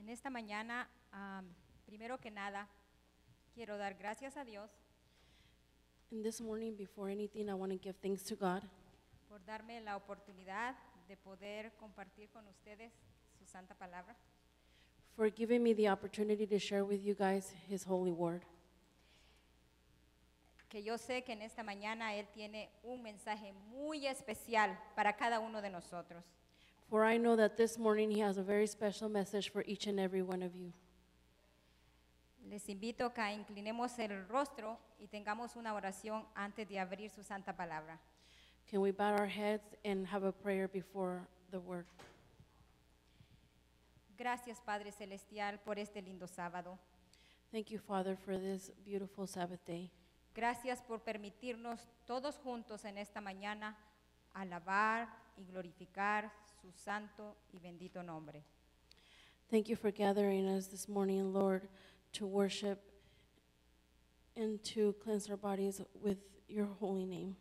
En esta mañana, primero que nada, quiero dar gracias a Dios And this morning, before anything, I want to give thanks to God por darme la oportunidad de poder compartir con ustedes su santa palabra. for giving me the opportunity to share with you guys His holy word. Que yo sé que en esta mañana Él tiene un mensaje muy especial para cada uno de nosotros. For I know that this morning He has a very special message for each and every one of you. Les invito a que inclinemos el rostro y tengamos una oración antes de abrir su santa palabra. Can we bow our heads and have a prayer before the word? Gracias, Padre Celestial, por este lindo sábado. Thank you, Father, for this beautiful Sabbath day. Gracias por permitirnos todos juntos en esta mañana alabar y glorificar su santo y bendito nombre. Thank you for gathering us this morning, Lord, to worship and to cleanse our bodies with your holy name.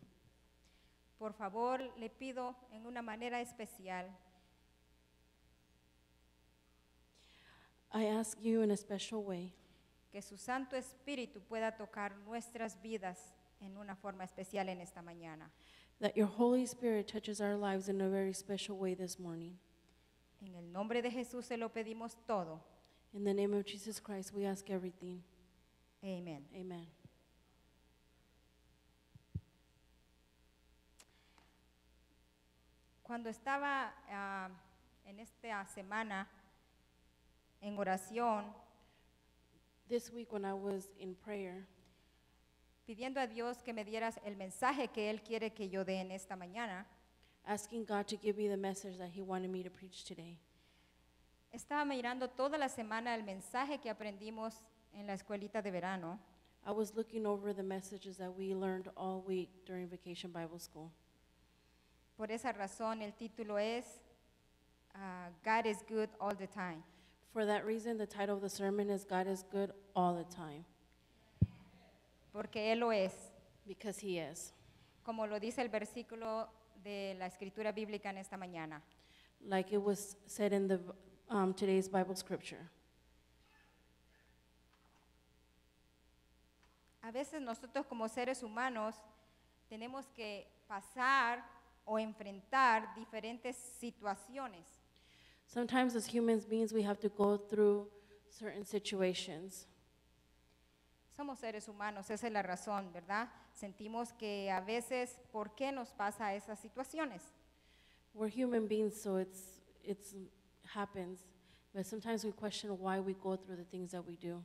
Por favor, le pido en una manera especial I ask you in a special way que su Santo Espíritu pueda tocar nuestras vidas en una forma especial en esta mañana. that your Holy Spirit touches our lives in a very special way this morning. En el nombre de Jesús se lo pedimos todo. In the name of Jesus Christ, we ask everything. Amén. Amen. Cuando estaba en esta semana en oración, This week when I was in prayer, pidiendo a Dios que me dieras el mensaje que Él quiere que yo dé en esta mañana, asking God to give me the message that He wanted me to preach today, estaba mirando toda la semana el mensaje que aprendimos en la escuelita de verano. I was looking over the messages that we learned all week during Vacation Bible School. Por esa razón el título es God is good all the time. For that reason, the title of the sermon is God is Good All the Time, Porque Él lo es, because He is. como lo dice el versículo de la escritura bíblica en esta mañana. Like it was said in the today's Bible scripture. A veces nosotros como seres humanos tenemos que pasar o enfrentar diferentes situaciones. Sometimes as human beings, we have to go through certain situations. Somos seres humanos, esa es la razón, ¿verdad? Sentimos que a veces, ¿por qué nos pasa esas situaciones? We're human beings, so it's happens. But sometimes we question why we go through the things that we do.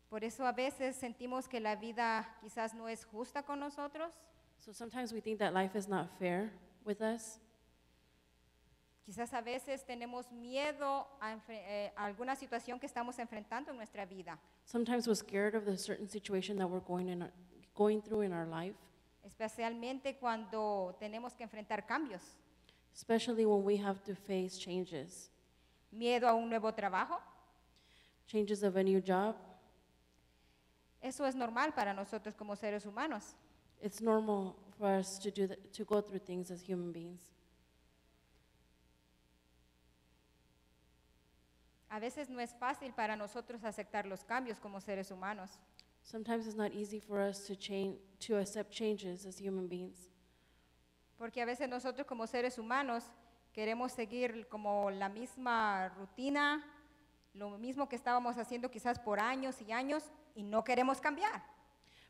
Por eso a veces sentimos que la vida quizás no es justa con nosotros, So sometimes we think that life is not fair with us. quizás a veces tenemos miedo a alguna situación que estamos enfrentando en nuestra vida, Sometimes we're scared of the certain situation that we're going through in our life, especialmente cuando tenemos que enfrentar cambios. especially when we have to face changes. Miedo a un nuevo trabajo, Changes of a new job. eso es normal para nosotros como seres humanos. It's normal for us to do that, to go through things as human beings. A veces no es fácil para nosotros aceptar los cambios como seres humanos, Sometimes it's not easy for us to accept changes as human beings, porque a veces nosotros como seres humanos queremos seguir como la misma rutina, lo mismo que estábamos haciendo quizás por años y años y no queremos cambiar.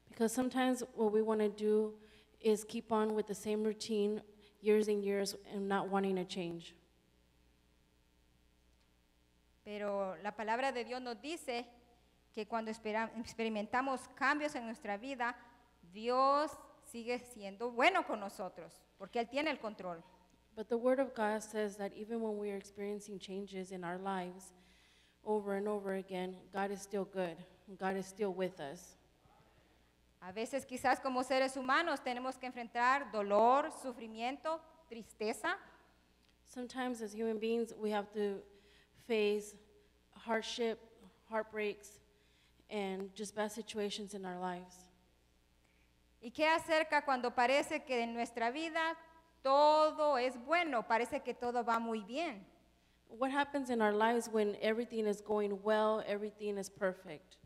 because sometimes what we want to do is keep on with the same routine years and years and not wanting to change. Pero la palabra de Dios nos dice que cuando experimentamos cambios en nuestra vida, Dios sigue siendo bueno con nosotros, porque Él tiene el control. But the Word of God says that even when we are experiencing changes in our lives over and over again, God is still good. God is still with us. A veces quizás como seres humanos tenemos que enfrentar dolor, sufrimiento, tristeza, Sometimes as human beings, we have to face hardship, heartbreaks, and just bad situations in our lives. ¿Y qué acerca cuando parece que en nuestra vida todo es bueno, parece que todo va muy bien? What happens in our lives when everything is going well, everything is perfect?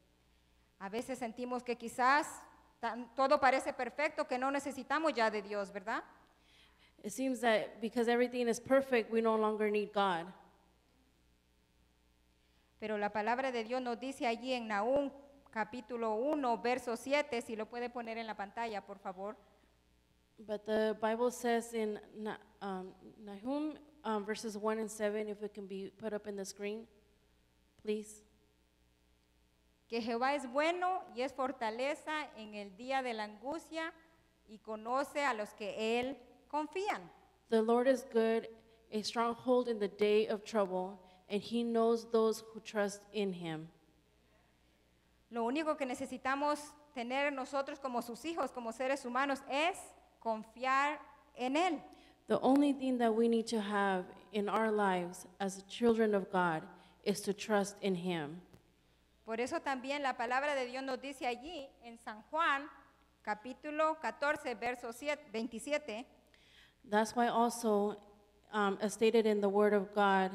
A veces sentimos que quizás todo parece perfecto, que no necesitamos ya de Dios, ¿verdad? It seems that because everything is perfect, we no longer need God. Pero la palabra de Dios nos dice allí en Nahum capítulo 1, verso 7, si lo puede poner en la pantalla, por favor. But the Bible says in Nahum verses 1 and 7, if it can be put up in the screen, please. Que Jehová es bueno y es fortaleza en el día de la angustia y conoce a los que él confían. The Lord is good, a stronghold in the day of trouble, and he knows those who trust in him. Lo único que necesitamos tener nosotros como sus hijos, como seres humanos, es confiar en él. The only thing that we need to have in our lives as children of God is to trust in him. Por eso también la palabra de Dios nos dice allí en San Juan, capítulo 14, verso 27, That's why also, as stated in the Word of God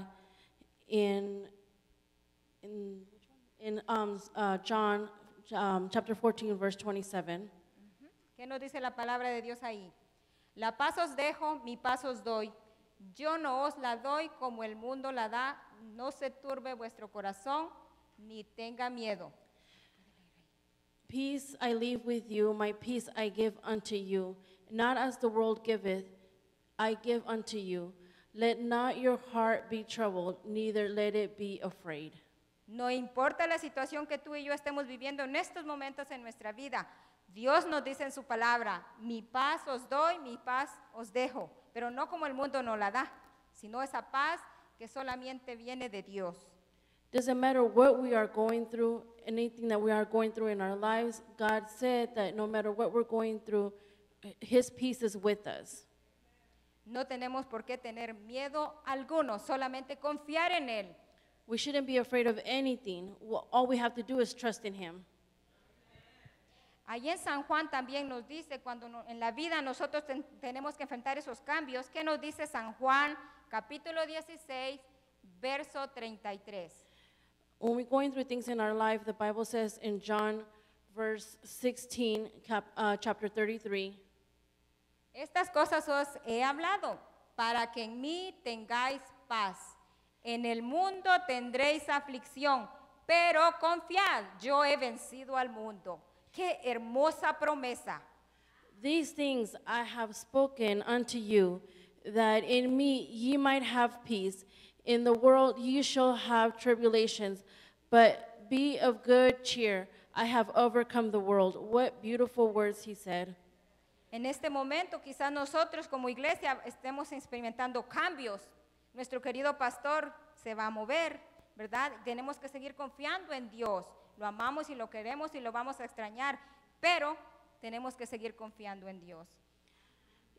in John chapter 14, verse 27, ¿qué nos dice la palabra de Dios ahí? La paz os dejo, mi paz os doy. Yo no os la doy como el mundo la da. No se turbe vuestro corazón, ni tenga miedo. Peace I leave with you, my peace I give unto you. Not as the world giveth, I give unto you. Let not your heart be troubled, neither let it be afraid. No importa la situación que tú y yo estemos viviendo en estos momentos en nuestra vida, Dios nos dice en su palabra, mi paz os doy, mi paz os dejo, pero no como el mundo nos la da, sino esa paz que solamente viene de Dios. Doesn't matter what we are going through, anything that we are going through in our lives, God said that no matter what we're going through, his peace is with us. No tenemos por qué tener miedo alguno, solamente confiar en Él. We shouldn't be afraid of anything. All we have to do is trust in him. Allí en San Juan también nos dice, cuando en la vida nosotros tenemos que enfrentar esos cambios, ¿qué nos dice San Juan, capítulo 16, verso 33? When we're going through things in our life, the Bible says in John verse 16, chapter 33, Estas cosas os he hablado, para que en mí tengáis paz. En el mundo tendréis aflicción, pero confiad, yo he vencido al mundo. ¡Qué hermosa promesa! these things I have spoken unto you, that in me ye might have peace. In the world ye shall have tribulations, but be of good cheer. I have overcome the world. What beautiful words he said. En este momento quizás nosotros como iglesia estemos experimentando cambios. Nuestro querido pastor se va a mover, ¿verdad? Tenemos que seguir confiando en Dios. Lo amamos y lo queremos y lo vamos a extrañar, pero tenemos que seguir confiando en Dios.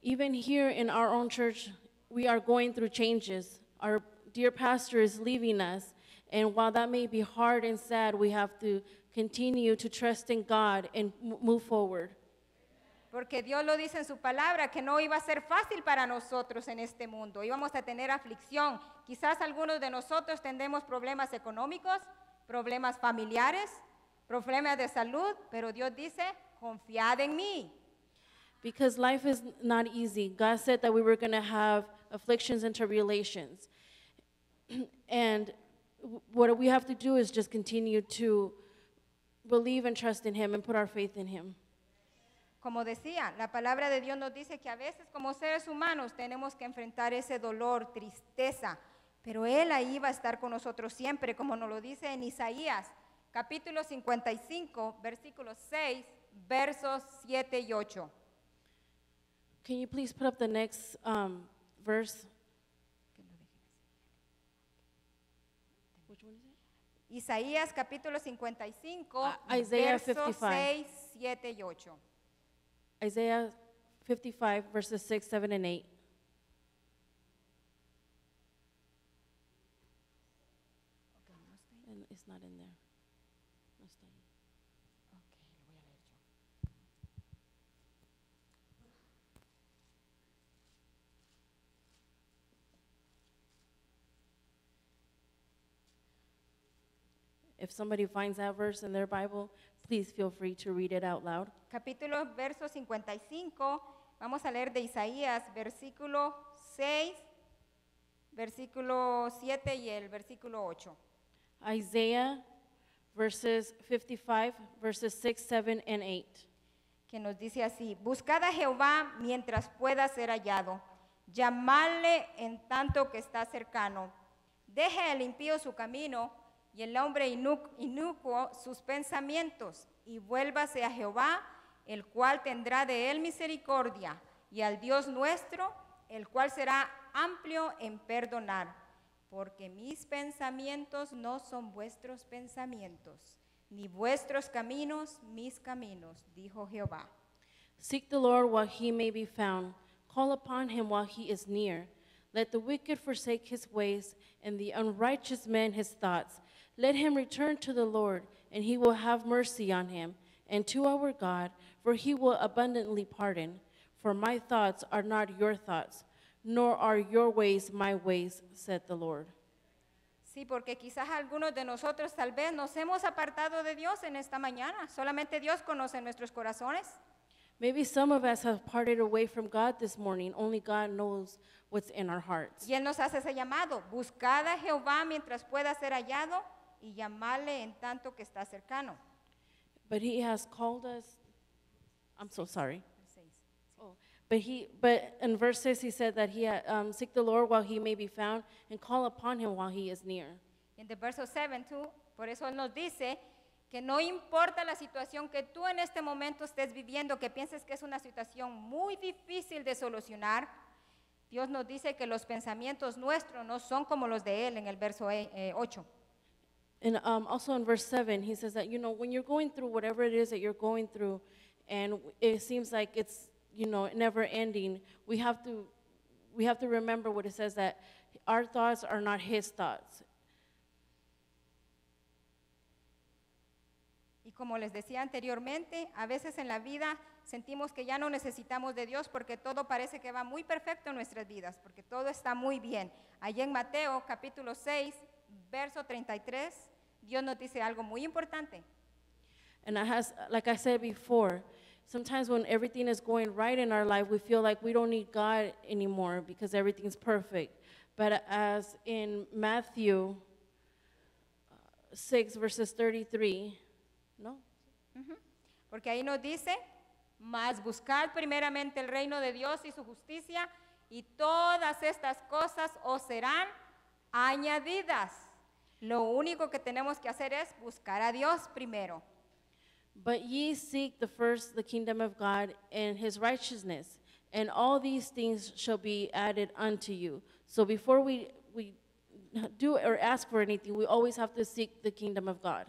Even here in our own church, we are going through changes. Our dear pastor is leaving us, and while that may be hard and sad, we have to continue to trust in God and move forward. Porque Dios lo dice en su palabra que no iba a ser fácil para nosotros en este mundo. Íbamos a tener aflicción. Quizás algunos de nosotros tendremos problemas económicos, problemas familiares, problemas de salud, pero Dios dice, confiad en mí. Because life is not easy. God said that we were going to have afflictions and tribulations. And what we have to do is just continue to believe and trust in him and put our faith in him. Como decía, la palabra de Dios nos dice que a veces como seres humanos tenemos que enfrentar ese dolor, tristeza, pero Él ahí va a estar con nosotros siempre, como nos lo dice en Isaías, capítulo 55, versículos 6, versos 7 y 8. Can you please put up the next verse? Which one is it? Isaías capítulo 55, Isaiah versos 55. 6, 7 y 8. Isaiah 55, verses 6, 7, and 8. And it's not in there. No está ahí. If somebody finds that verse in their Bible, please feel free to read it out loud. Capítulo verso 55, vamos a leer de Isaías, versículo 6, versículo 7 y el versículo 8. Isaiah verses 55, verses 6, 7, and 8. Que nos dice así: buscad a Jehová mientras pueda ser hallado, llamadle en tanto que está cercano. Deje el impío su camino y el hombre inicuo sus pensamientos, y vuélvase a Jehová, el cual tendrá de él misericordia, y al Dios nuestro, el cual será amplio en perdonar. Porque mis pensamientos no son vuestros pensamientos, ni vuestros caminos mis caminos, dijo Jehová. Seek the Lord while he may be found. Call upon him while he is near. Let the wicked forsake his ways, and the unrighteous man his thoughts. Let him return to the Lord, and he will have mercy on him, and to our God, for he will abundantly pardon. For my thoughts are not your thoughts, nor are your ways my ways, said the Lord. Sí, porque quizás algunos de nosotros tal vez nos hemos apartado de Dios en esta mañana. Solamente Dios conoce nuestros corazones. Maybe some of us have parted away from God this morning. Only God knows what's in our hearts. Y Él nos hace ese llamado: buscad a Jehová mientras pueda ser hallado y llamadle en tanto que está cercano. But he has called us, I'm so sorry. Oh, but in verse 6 he said that seek the Lord while he may be found and call upon him while he is near. In the verse 7 too, por eso Él nos dice que no importa la situación que tú en este momento estés viviendo, que pienses que es una situación muy difícil de solucionar, Dios nos dice que los pensamientos nuestros no son como los de Él en el verso 8. And also in verse 7 he says that, when you're going through whatever it is that you're going through and it seems like it's, never ending, we have to remember what it says, that our thoughts are not his thoughts. Y como les decía anteriormente, a veces en la vida sentimos que ya no necesitamos de Dios porque todo parece que va muy perfecto en nuestras vidas, porque todo está muy bien. Allí en Mateo capítulo 6, verso 33, Dios nos dice algo muy importante. And like I said before, sometimes when everything is going right in our life, we feel like we don't need God anymore because everything's perfect. But as in Matthew 6, verses 33, no? Porque ahí nos dice: mas buscad primeramente el reino de Dios y su justicia, y todas estas cosas os serán añadidas. Lo único que tenemos que hacer es buscar a Dios primero. But ye seek the kingdom of God and his righteousness, and all these things shall be added unto you. So before we do or ask for anything, we always have to seek the kingdom of God.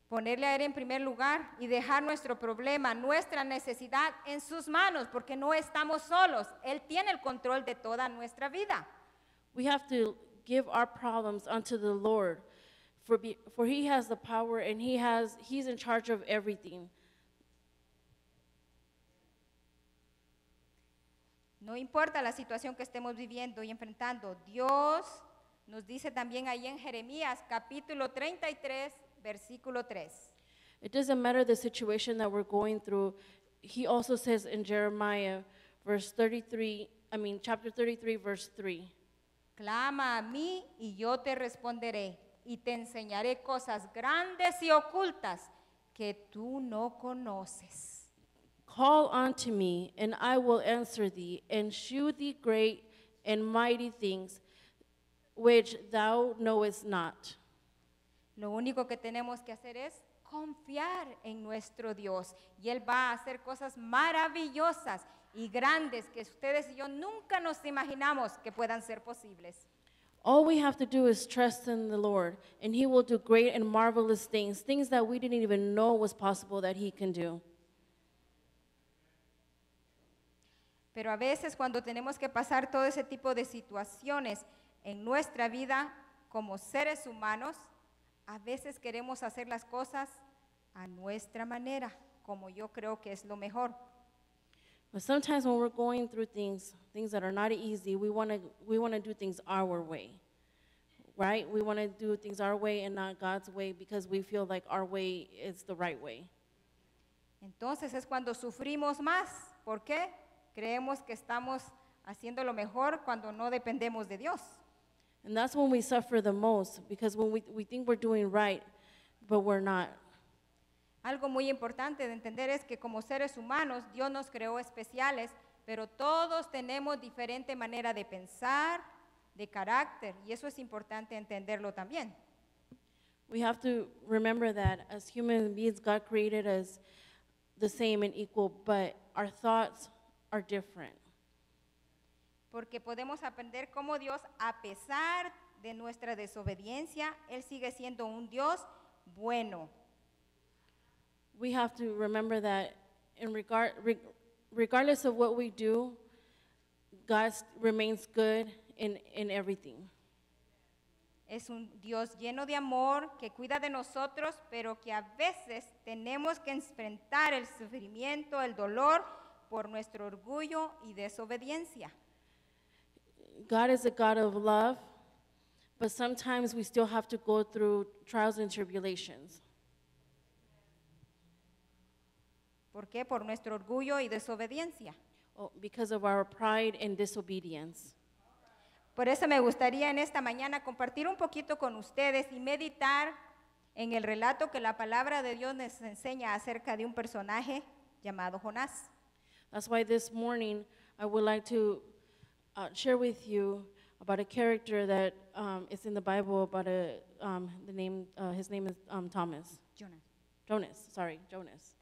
Ponerle a Él en primer lugar y dejar nuestro problema, nuestra necesidad en sus manos, porque no estamos solos. Él tiene el control de toda nuestra vida. We have to give our problems unto the Lord, for he has the power and he's in charge of everything. No importa la situación que estemos viviendo y enfrentando, Dios nos dice también ahí en Jeremías capítulo 33, versículo 3. It doesn't matter the situation that we're going through. He also says in Jeremiah chapter 33, verse 3. Clama a mí y yo te responderé y te enseñaré cosas grandes y ocultas que tú no conoces. Call unto me, and I will answer thee, and shew thee great and mighty things which thou knowest not. Lo único que tenemos que hacer es confiar en nuestro Dios, y Él va a hacer cosas maravillosas y grandes que ustedes y yo nunca nos imaginamos que puedan ser posibles. All we have to do is trust in the Lord, and he will do great and marvelous things that we didn't even know was possible that he can do. Pero a veces cuando tenemos que pasar todo ese tipo de situaciones en nuestra vida como seres humanos, a veces queremos hacer las cosas a nuestra manera, como yo creo que es lo mejor. But sometimes when we're going through things that are not easy, we want to do things our way. right? We want to do things our way and not God's way because we feel like our way is the right way. Entonces es cuando sufrimos más. ¿Por qué? Creemos que estamos haciendo lo mejor cuando no dependemos de Dios. And that's when we suffer the most, because when we think we're doing right, but we're not. Algo muy importante de entender es que como seres humanos Dios nos creó especiales, pero todos tenemos diferente manera de pensar, de carácter, y eso es importante entenderlo también. We have to remember that as human beings, God created us the same and equal, but our thoughts are different. Porque podemos aprender cómo Dios, a pesar de nuestra desobediencia, Él sigue siendo un Dios bueno. We have to remember that regardless of what we do, God remains good in everything. Es un Dios lleno de amor que cuida de nosotros, pero que a veces tenemos que enfrentar el sufrimiento, el dolor por nuestro orgullo y desobediencia. God is a God of love, but sometimes we still have to go through trials and tribulations. ¿Por qué? Por nuestro orgullo y desobediencia. Because of our pride and disobedience. Por eso me gustaría en esta mañana compartir un poquito con ustedes y meditar en el relato que la palabra de Dios nos enseña acerca de un personaje llamado Jonás. That's why this morning I would like to share with you about a character that is in the Bible about his name is Thomas. Jonas.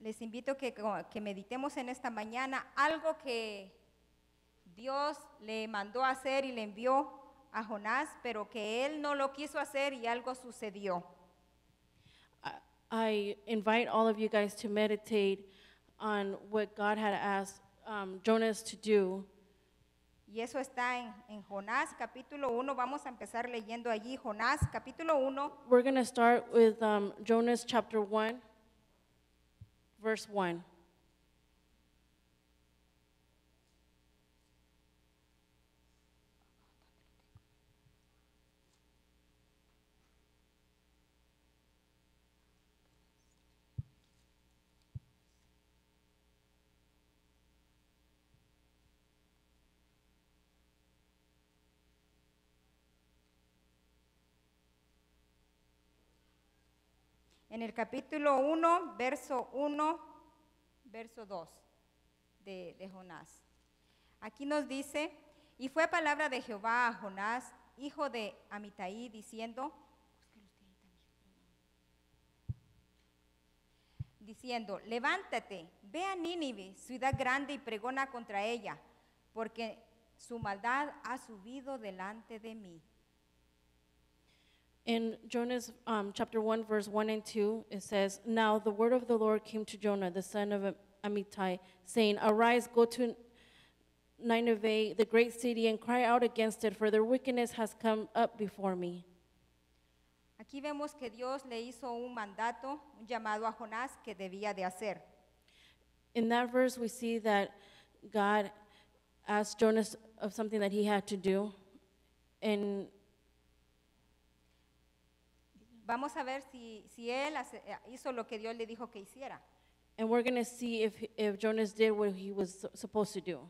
Les invito que meditemos en esta mañana algo que Dios le mandó a hacer y le envió a Jonás, pero que él no lo quiso hacer y algo sucedió. I invite all of you guys to meditate on what God had asked Jonas to do. Y eso está en Jonás capítulo 1. Vamos a empezar leyendo allí Jonás capítulo 1. We're going to start with Jonas chapter 1, verse 1. En el capítulo 1, verso 1, verso 2 de Jonás. Aquí nos dice, y fue palabra de Jehová a Jonás, hijo de Amitai, diciendo, levántate, ve a Nínive, ciudad grande, y pregona contra ella, porque su maldad ha subido delante de mí. In Jonas chapter 1, verse 1 and 2, it says, Now the word of the Lord came to Jonah, the son of Amittai, saying, Arise, go to Nineveh, the great city, and cry out against it, for their wickedness has come up before me. Aquí vemos que Dios le hizo un mandato, un llamado a Jonás que debía de hacer. In that verse, we see that God asked Jonas of something that he had to do, and vamos a ver si él hizo lo que Dios le dijo que hiciera. And we're going to see if Jonas did what he was supposed to do.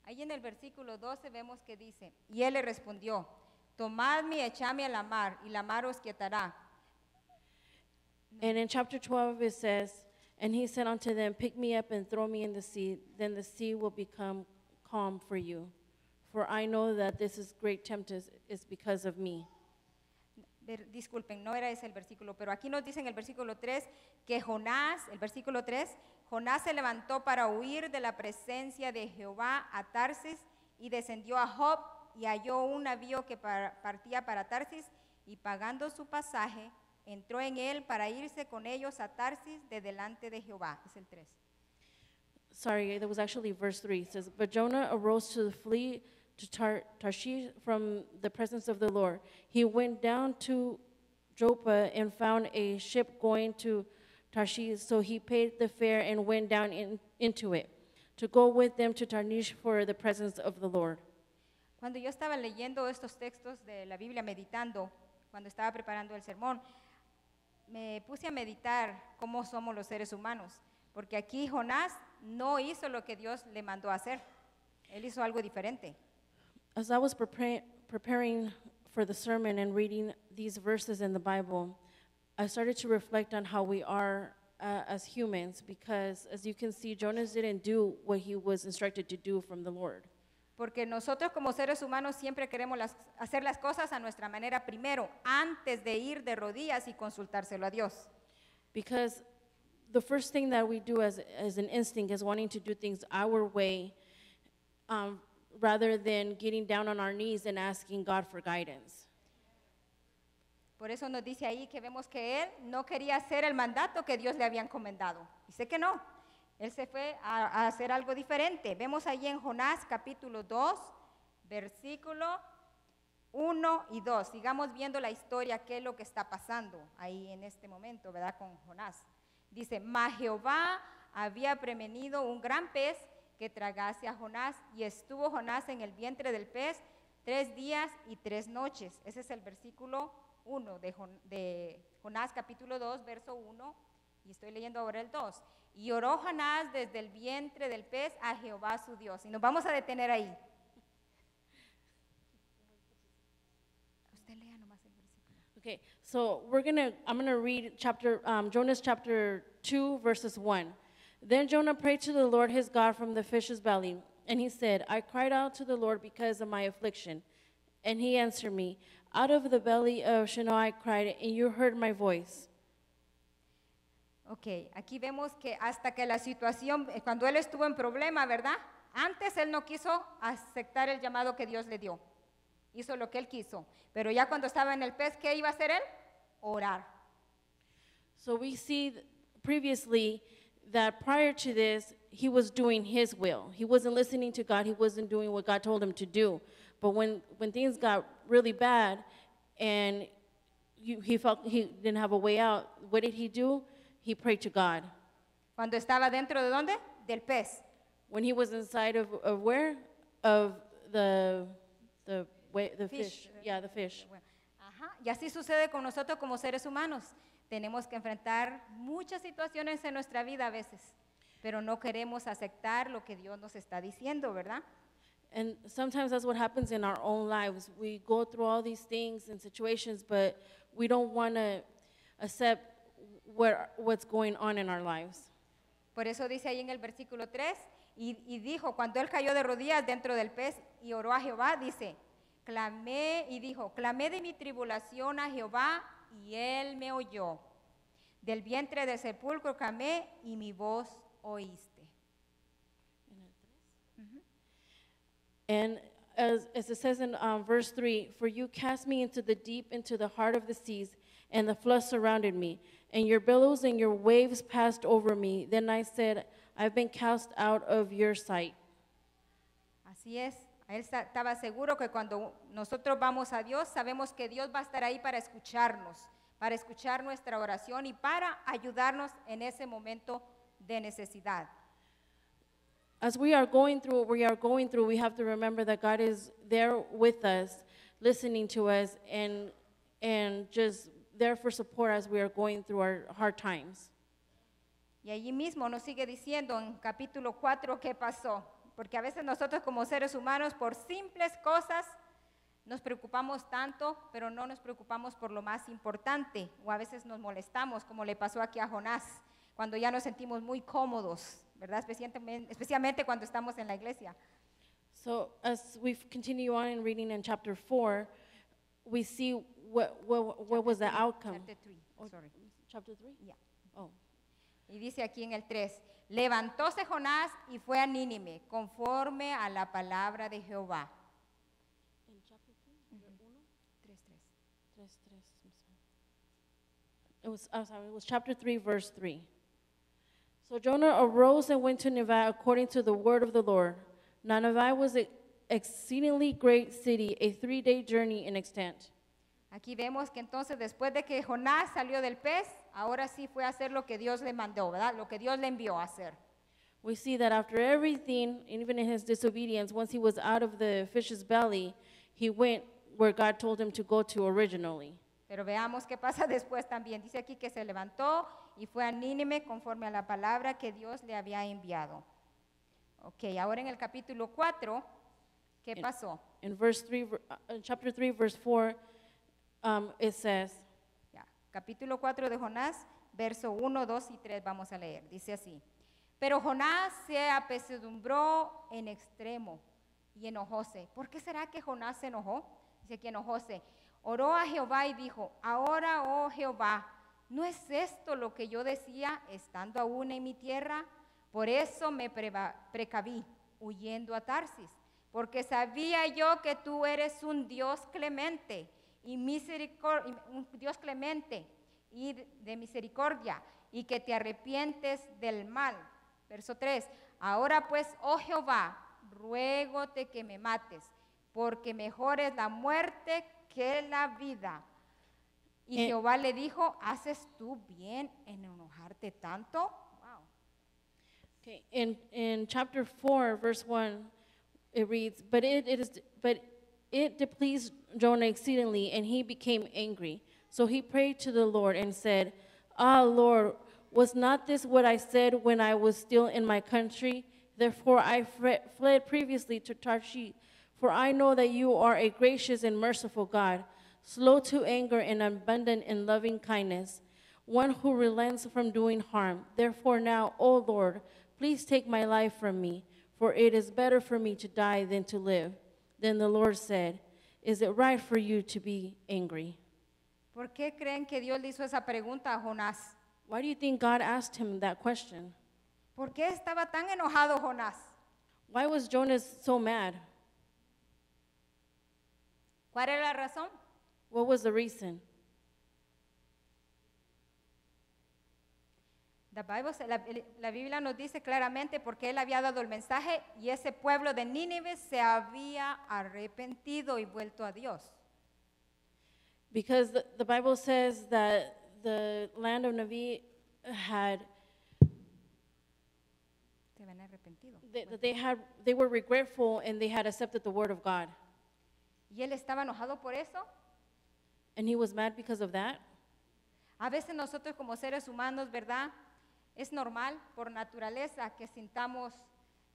Ahí en el versículo 12 vemos que dice, y él le respondió, tomadme y echadme a la mar, y la mar os quietará. And in chapter 12 it says, And he said unto them, Pick me up and throw me in the sea, then the sea will become calm for you. For I know that this is great tempest is because of me. Disculpen, no era ese el versículo, pero aquí nos dice en el versículo 3 que Jonás, el versículo 3, Jonás se levantó para huir de la presencia de Jehová a Tarsis y descendió a Job y halló un navío que partía para Tarsis y pagando su pasaje, entró en él para irse con ellos a Tarsis de delante de Jehová. Es el 3. Sorry, that was actually verse 3. It says, But Jonah arose to flee to Tarshish from the presence of the Lord. He went down to Joppa and found a ship going to Tarshish, so he paid the fare and went down into it, to go with them to Tarshish for the presence of the Lord. Cuando yo estaba leyendo estos textos de la Biblia, meditando, cuando estaba preparando el sermón, me puse a meditar cómo somos los seres humanos, porque aquí Jonás no hizo lo que Dios le mandó a hacer. Él hizo algo diferente. As I was preparing for the sermon and reading these verses in the Bible, I started to reflect on how we are as humans, because as you can see, Jonas didn't do what he was instructed to do from the Lord. Porque nosotros como seres humanos siempre queremos hacer las cosas a nuestra manera primero, antes de ir de rodillas y consultárselo a Dios. Because the first thing that we do as an instinct is wanting to do things our way, rather than getting down on our knees and asking God for guidance. Por eso nos dice ahí que vemos que él no quería hacer el mandato que Dios le había encomendado. Dice que no. Él se fue a hacer algo diferente. Vemos ahí en Jonás capítulo 2, versículo 1 y 2. Sigamos viendo la historia, qué es lo que está pasando ahí en este momento, ¿verdad? Con Jonás. Dice, mas Jehová había prevenido un gran pez que tragase a Jonás, y estuvo Jonás en el vientre del pez 3 días y 3 noches. Ese es el versículo 1 de Jonás capítulo 2, verso 1, y estoy leyendo ahora el 2. Y oró Jonás desde el vientre del pez a Jehová su Dios. Y nos vamos a detener ahí. Usted lea nomás el versículo. Okay, so I'm gonna read Jonas chapter 2, verses 1. Then Jonah prayed to the Lord his God from the fish's belly, and he said, I cried out to the Lord because of my affliction. And he answered me, out of the belly of Sheol I cried, and you heard my voice. Ok, aquí vemos que hasta que la situación, cuando él estuvo en problema, ¿verdad? Antes él no quiso aceptar el llamado que Dios le dio. Hizo lo que él quiso. Pero ya cuando estaba en el pez, ¿qué iba a hacer él? Orar. So we see previously that prior to this, he was doing his will. He wasn't listening to God. He wasn't doing what God told him to do. But when things got really bad and he felt he didn't have a way out, what did he do? He prayed to God. Cuando estaba dentro de ¿dónde? Del pez. When he was inside of where? Of the fish. Yeah, the fish. Ajá. Y así sucede con nosotros como seres humanos. Tenemos que enfrentar muchas situaciones en nuestra vida a veces, pero no queremos aceptar lo que Dios nos está diciendo, ¿verdad? And sometimes that's what happens in our own lives. We go through all these things and situations, but we don't want to accept what's going on in our lives. Por eso dice ahí en el versículo 3, y dijo, cuando él cayó de rodillas dentro del pez y oró a Jehová, dice, clamé de mi tribulación a Jehová, y él me oyó. Del vientre del sepulcro clamé, y mi voz oíste. And as it says in verse 3, for you cast me into the deep, into the heart of the seas, and the flood surrounded me, and your billows and your waves passed over me. Then I said, I've been cast out of your sight. Así es, él estaba seguro que cuando nosotros vamos a Dios, sabemos que Dios va a estar ahí para escucharnos, para escuchar nuestra oración y para ayudarnos en ese momento de necesidad. As we are going through what we are going through, we have to remember that God is there with us, listening to us, and just there for support as we are going through our hard times. Y allí mismo nos sigue diciendo en capítulo 4 qué pasó, porque a veces nosotros como seres humanos por simples cosas nos preocupamos tanto, pero no nos preocupamos por lo más importante, o a veces nos molestamos, como le pasó aquí a Jonás, cuando ya nos sentimos muy cómodos, ¿verdad? Especialmente cuando estamos en la iglesia. So as we continue on in reading in chapter 4, we see what was the outcome. Chapter 3, sorry. Chapter 3? Yeah. Oh. Y dice aquí en el 3, levantóse Jonás y fue a Nínive, conforme a la palabra de Jehová. In chapter 3? 3:3. 3, I'm sorry. It was chapter 3, verse 3. So Jonah arose and went to Nineveh according to the word of the Lord. Now Nineveh was an exceedingly great city, a 3-day journey in extent. Aquí vemos que entonces después de que Jonás salió del pez, ahora sí fue a hacer lo que Dios le mandó, ¿verdad? Lo que Dios le envió a hacer. we see that after everything, and even in his disobedience, once he was out of the fish's belly, he went where God told him to go to originally. Pero veamos qué pasa después también. Dice aquí que se levantó y fue a Nínive conforme a la palabra que Dios le había enviado. Ok, ahora en el capítulo 4, ¿qué pasó? In chapter 3, verse 4, it says, Ya, capítulo 4 de Jonás, verso 1, 2 y 3 vamos a leer. Dice así. Pero Jonás se apesadumbró en extremo y enojóse. ¿Por qué será que Jonás se enojó? Dice que enojóse. Oró a Jehová y dijo, ahora, oh Jehová, ¿no es esto lo que yo decía estando aún en mi tierra? Por eso me precaví, huyendo a Tarsis, porque sabía yo que tú eres un Dios clemente y un Dios clemente y de misericordia, y que te arrepientes del mal. Verso 3, ahora pues, oh Jehová, ruégote que me mates, porque mejor es la muerte que la vida. Y Jehová le dijo, ¿haces tú bien en enojarte tanto? Wow. okay, in chapter 4, verse 1, it reads, but it displeased Jonah exceedingly, and he became angry. So he prayed to the Lord and said, Ah, Lord, was not this what I said when I was still in my country? Therefore I fled previously to Tarshish, for I know that you are a gracious and merciful God, slow to anger and abundant in loving kindness, one who relents from doing harm. Therefore now, O Lord, please take my life from me, for it is better for me to die than to live. Then the Lord said, Is it right for you to be angry? ¿Por qué creen que Dios le hizo esa pregunta a Jonás? Why do you think God asked him that question? ¿Por qué estaba tan enojado Jonás? Why was Jonah so mad? ¿Cuál era la razón? What was the reason? La Biblia nos dice claramente porque él había dado el mensaje y ese pueblo de Nínive se había arrepentido y vuelto a Dios. Because the Bible says that the land of Navi had, Se habían arrepentido. they were regretful and they had accepted the word of God. Y él estaba enojado por eso. And he was mad because of that. A veces nosotros como seres humanos, ¿verdad? Es normal por naturaleza que sintamos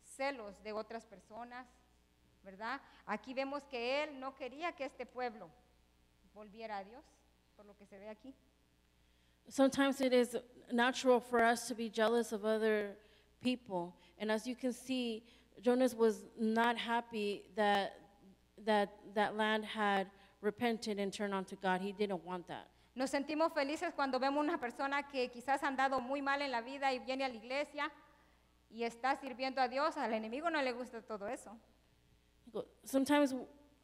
celos de otras personas, ¿verdad? Aquí vemos que él no quería que este pueblo volviera a Dios, por lo que se ve aquí. Sometimes it is natural for us to be jealous of other people. And as you can see, Jonas was not happy that land had repented and turned unto God. He didn't want that. Nos sentimos felices cuando vemos una persona que quizás ha andado muy mal en la vida y viene a la iglesia y está sirviendo a Dios. Al enemigo no le gusta todo eso. Sometimes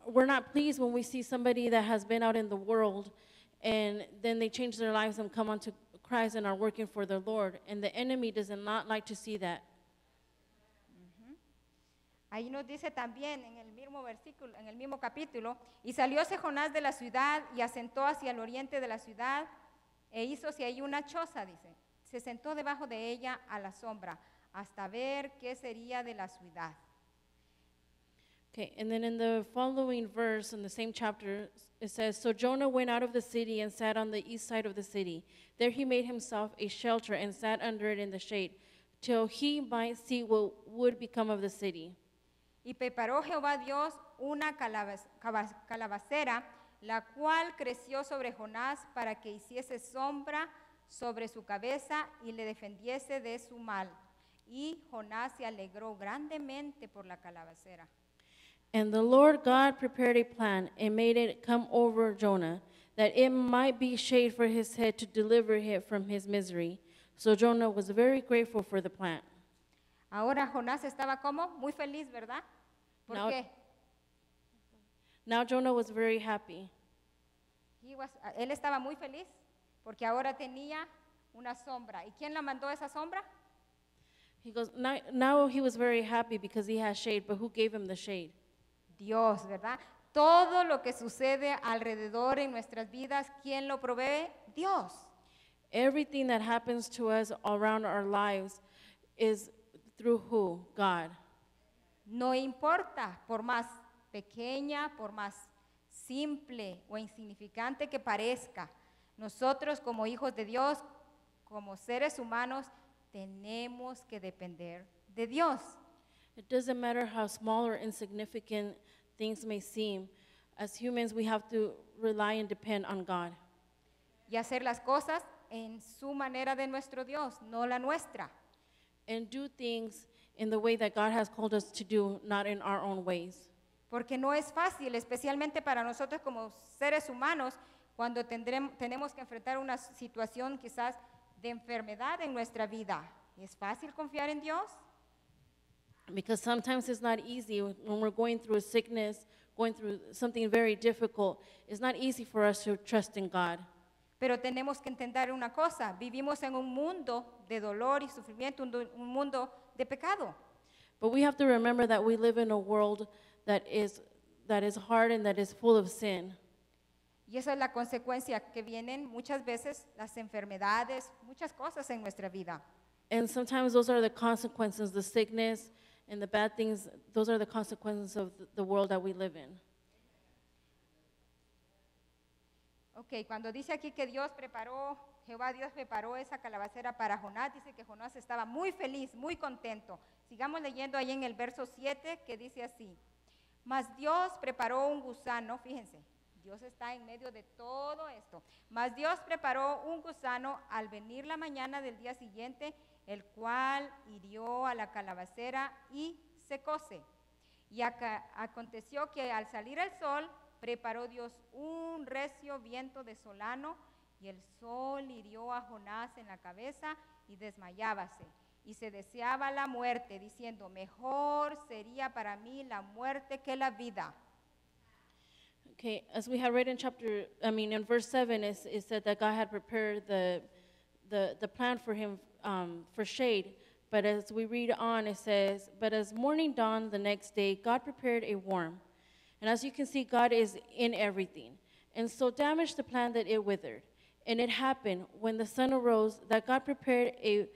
we're not pleased when we see somebody that has been out in the world and then they change their lives and come unto Christ and are working for the Lord. And the enemy does not like to see that. Ahí nos dice también en el mismo versículo, en el mismo capítulo, y salióse Jonás de la ciudad y asentó hacia el oriente de la ciudad e hízose ahí una choza, dice. Se sentó debajo de ella a la sombra hasta ver qué sería de la ciudad. Okay, and then in the following verse in the same chapter, it says, So Jonah went out of the city and sat on the east side of the city. There he made himself a shelter and sat under it in the shade, till he might see what would become of the city. Y preparó Jehová Dios una calabacera, la cual creció sobre Jonás para que hiciese sombra sobre su cabeza y le defendiese de su mal. Y Jonás se alegró grandemente por la calabacera. And the Lord God prepared a plan and made it come over Jonah, that it might be shade for his head to deliver him from his misery. So Jonah was very grateful for the plant. Ahora Jonás estaba como muy feliz, ¿verdad? ¿Por qué? Now Jonah was very happy. Él estaba muy feliz porque ahora tenía una sombra. ¿Y quién la mandó esa sombra? He goes, now he was very happy because he has shade, but who gave him the shade? Dios, ¿verdad? Todo lo que sucede alrededor en nuestras vidas, ¿quién lo provee? Dios. Everything that happens to us around our lives is Through who? God. No importa, por más pequeña, por más simple o insignificante que parezca, nosotros como hijos de Dios, como seres humanos, tenemos que depender de Dios. It doesn't matter how small or insignificant things may seem. As humans, we have to rely and depend on God. Y hacer las cosas en su manera de nuestro Dios, no la nuestra. And do things in the way that God has called us to do, not in our own ways. Porque no es fácil, especialmente para nosotros como seres humanos, cuando tenemos que enfrentar una situación quizás de enfermedad en nuestra vida. ¿Es fácil confiar en Dios? Because sometimes it's not easy when we're going through a sickness, going through something very difficult. It's not easy for us to trust in God. Pero tenemos que entender una cosa, vivimos en un mundo de dolor y sufrimiento, un mundo de pecado. But we have to remember that we live in a world that is hard and that is full of sin. Y esa es la consecuencia que vienen muchas veces las enfermedades, muchas cosas en nuestra vida. And sometimes those are the consequences, the sickness and the bad things, those are the consequences of the world that we live in. Ok, cuando dice aquí que Jehová Dios preparó esa calabacera para Jonás, dice que Jonás estaba muy feliz, muy contento. Sigamos leyendo ahí en el verso 7 que dice así: mas Dios preparó un gusano, fíjense, Dios está en medio de todo esto. Mas Dios preparó un gusano al venir la mañana del día siguiente, el cual hirió a la calabacera y secóse. Y aconteció que al salir el sol, preparó Dios un recio viento desolano, y el sol hirió a Jonás en la cabeza y desmayábase. Y se deseaba la muerte, diciendo: mejor sería para mí la muerte que la vida. Okay, as we had read in verse 7, it said that God had prepared the plant for him for shade. But as we read on, it says, but as morning dawned the next day, God prepared a worm. And as you can see, God is in everything. And so damaged the plant that it withered. And it happened, when the sun arose, that God prepared a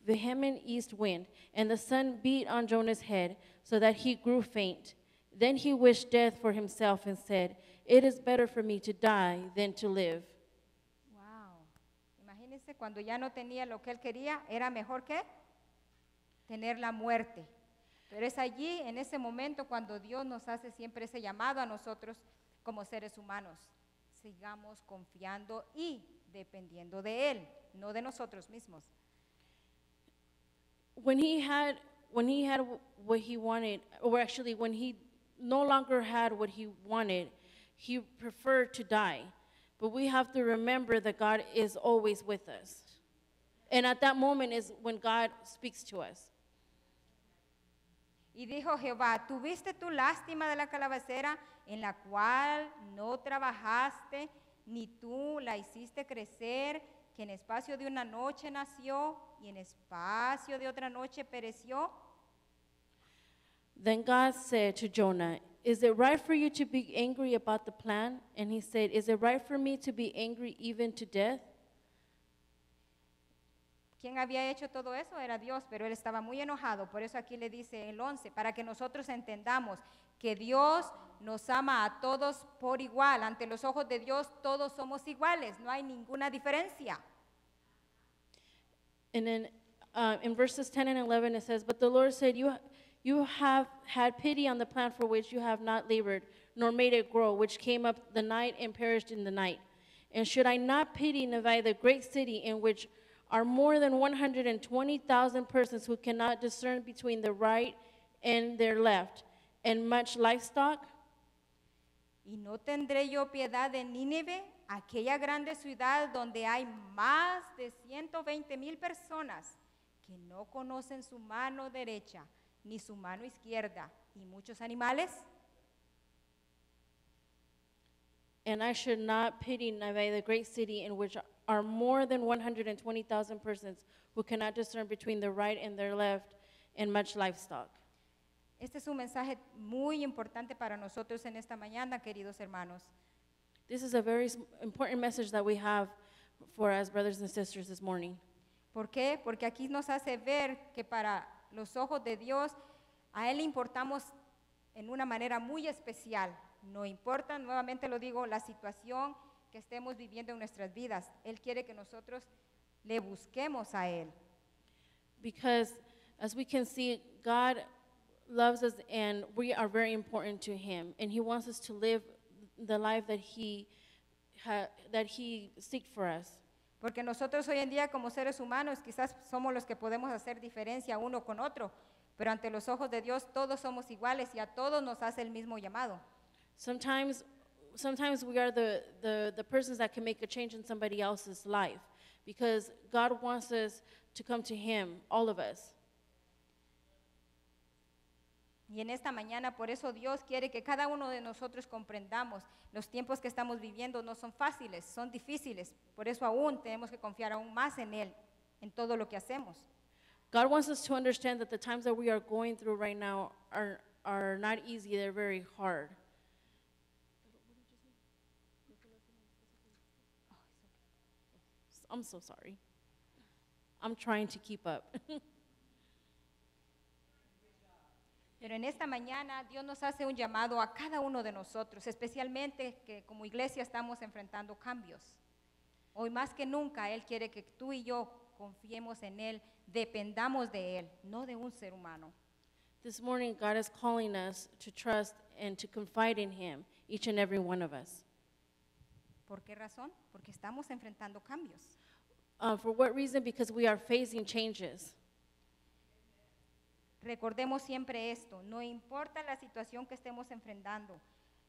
vehement east wind, and the sun beat on Jonah's head, so that he grew faint. Then he wished death for himself and said, it is better for me to die than to live. Wow. Imagínense, cuando ya no tenía lo que él quería, era mejor que tener la muerte. Pero es allí, en ese momento, cuando Dios nos hace siempre ese llamado a nosotros como seres humanos. Sigamos confiando y dependiendo de Él, no de nosotros mismos. When he had what he wanted, or actually when he no longer had what he wanted, he preferred to die. But we have to remember that God is always with us. And at that moment is when God speaks to us. Y dijo Jehová: ¿tuviste tú lástima de la calabacera en la cual no trabajaste, ni tú la hiciste crecer, que en espacio de una noche nació y en espacio de otra noche pereció? Then God said to Jonah, is it right for you to be angry about the plant? And he said, is it right for me to be angry even to death? ¿Quién había hecho todo eso? Era Dios, pero él estaba muy enojado. Por eso aquí le dice el 11, para que nosotros entendamos que Dios nos ama a todos por igual. Ante los ojos de Dios todos somos iguales, no hay ninguna diferencia. And then in verses 10 and 11 it says, but the Lord said, you have had pity on the plant for which you have not labored, nor made it grow, which came up the night and perished in the night. And should I not pity Nineveh, the great city in which are more than 120,000 persons who cannot discern between the right and their left, and much livestock? Y no tendré yo piedad de Nínive, aquella grande ciudad donde hay más de 120,000 personas que no conocen su mano derecha ni su mano izquierda, y muchos animales. And I should not pity Nineveh, the great city in which are more than 120,000 persons who cannot discern between the right and their left, and much livestock. Este es un mensaje muy importante para nosotros en esta mañana, queridos hermanos. This is a very important message that we have for us brothers and sisters this morning. ¿Por qué? Porque aquí nos hace ver que para los ojos de Dios, a Él le importamos en una manera muy especial. No importa, nuevamente lo digo, la situación que estemos viviendo en nuestras vidas. Él quiere que nosotros le busquemos a Él. Because as we can see, God loves us and we are very important to him. And he wants us to live the life that he seeks for us. Porque nosotros hoy en día como seres humanos quizás somos los que podemos hacer diferencia uno con otro, pero ante los ojos de Dios todos somos iguales y a todos nos hace el mismo llamado. Sometimes we are the persons that can make a change in somebody else's life because God wants us to come to him, all of us. Y en esta mañana, por eso Dios quiere que cada uno de nosotros comprendamos los tiempos que estamos viviendo no son fáciles, son difíciles. Por eso aún tenemos que confiar aún más en Él, en todo lo que hacemos. God wants us to understand that the times that we are going through right now are not easy, they're very hard. I'm so sorry. I'm trying to keep up. Pero en esta mañana Dios nos hace un llamado a cada uno de nosotros, especialmente que como iglesia estamos enfrentando cambios. Hoy más que nunca Él quiere que tú y yo confiemos en Él, dependamos de Él, no de un ser humano. This morning, God is calling us to trust and to confide in him, each and every one of us. ¿Por qué razón? Porque estamos enfrentando cambios. For what reason? Because we are facing changes. Recordemos siempre esto, no importa la situación que estemos enfrentando,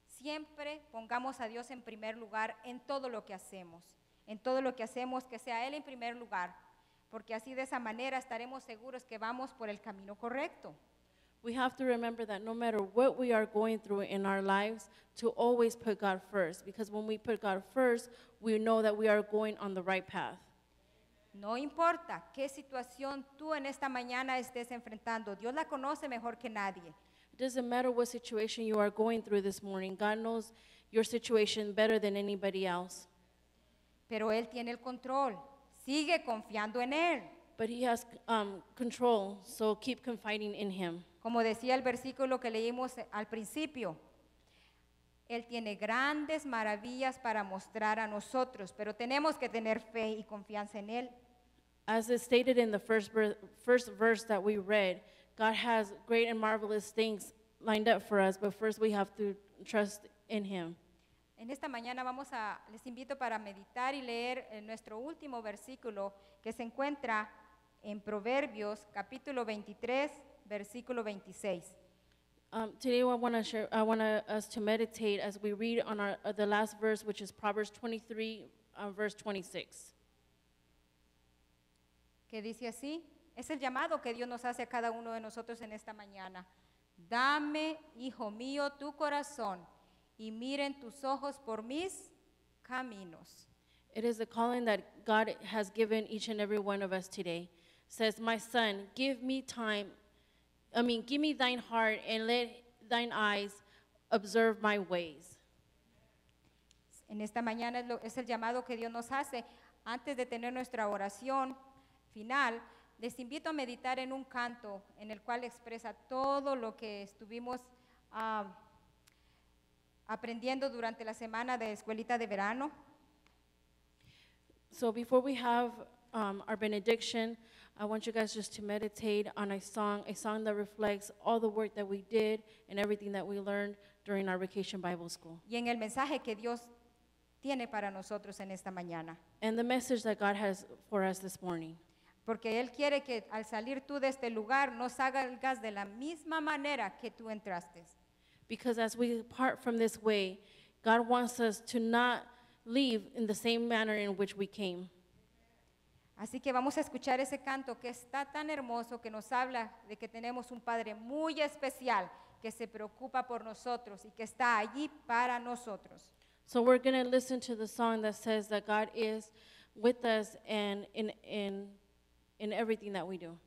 siempre pongamos a Dios en primer lugar en todo lo que hacemos. En todo lo que hacemos, que sea Él en primer lugar, porque así de esa manera estaremos seguros que vamos por el camino correcto. We have to remember that no matter what we are going through in our lives, to always put God first, because when we put God first, we know that we are going on the right path. No importa qué situación tú en esta mañana estés enfrentando, Dios la conoce mejor que nadie. It doesn't matter what situation you are going through this morning. God knows your situation better than anybody else. Pero Él tiene el control, sigue confiando en Él. But he has control, so keep confiding in him. Como decía el versículo que leímos al principio, Él tiene grandes maravillas para mostrar a nosotros, pero tenemos que tener fe y confianza en Él. As is stated in the first verse that we read, God has great and marvelous things lined up for us, but first we have to trust in him. En esta mañana les invito para meditar y leer nuestro último versículo que se encuentra en Proverbios capítulo 23, versículo 26. Today I want us to meditate as we read on the last verse, which is Proverbs 23, verse 26. Que dice así, es el llamado que Dios nos hace a cada uno de nosotros en esta mañana. Dame, hijo mío, tu corazón y miren tus ojos por mis caminos. It is the calling that God has given each and every one of us today. It says, my son, give me thine heart and let thine eyes observe my ways. En esta mañana es el llamado que Dios nos hace. Antes de tener nuestra oración final, les invito a meditar en un canto en el cual expresa todo lo que estuvimos aprendiendo durante la semana de escuelita de verano. So before we have our benediction, I want you guys just to meditate on a song that reflects all the work that we did and everything that we learned during our Vacation Bible School. Y en el mensaje que Dios tiene para nosotros en esta mañana. And the message that God has for us this morning. Porque Él quiere que al salir tú de este lugar no salgas de la misma manera que tú entraste. Because as we part from this way, God wants us to not leave in the same manner in which we came. Así que vamos a escuchar ese canto que está tan hermoso, que nos habla de que tenemos un Padre muy especial que se preocupa por nosotros y que está allí para nosotros. So we're going to listen to the song that says that God is with us and in everything that we do.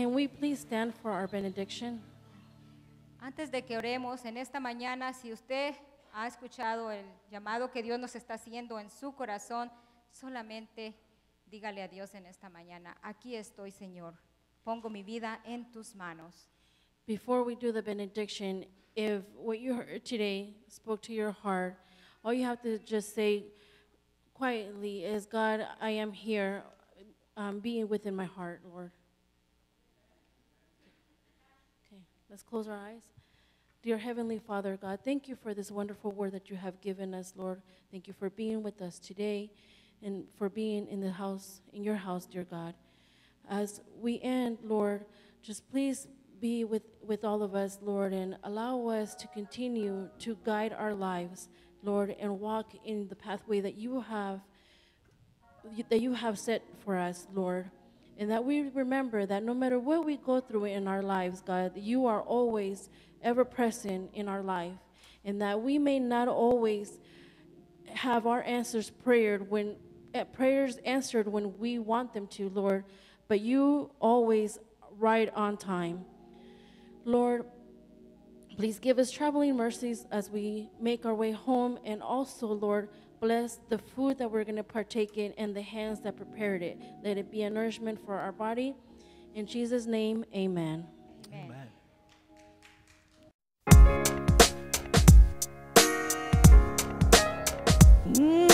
Can we please stand for our benediction? Antes de que oremos en esta mañana, si usted ha escuchado el llamado que Dios nos está haciendo en su corazón, solamente dígale a Dios en esta mañana, aquí estoy, Señor, pongo mi vida en tus manos. Before we do the benediction, if what you heard today spoke to your heart, all you have to just say quietly is, God, I am here, being within my heart, Lord. Okay, let's close our eyes. Dear Heavenly Father, God, thank you for this wonderful word that you have given us, Lord. Thank you for being with us today and for being in the house, in your house, dear God. As we end, Lord, just please be with all of us, Lord, and allow us to continue to guide our lives, Lord, and walk in the pathway that you have set for us, Lord. And that we remember that no matter what we go through in our lives, God, you are always ever present in our life. And that we may not always have our prayers answered when we want them to, Lord, but you always right on time. Lord, please give us traveling mercies as we make our way home, and also, Lord, bless the food that we're going to partake in and the hands that prepared it. Let it be a nourishment for our body. In Jesus' name, amen. Amen. Amen.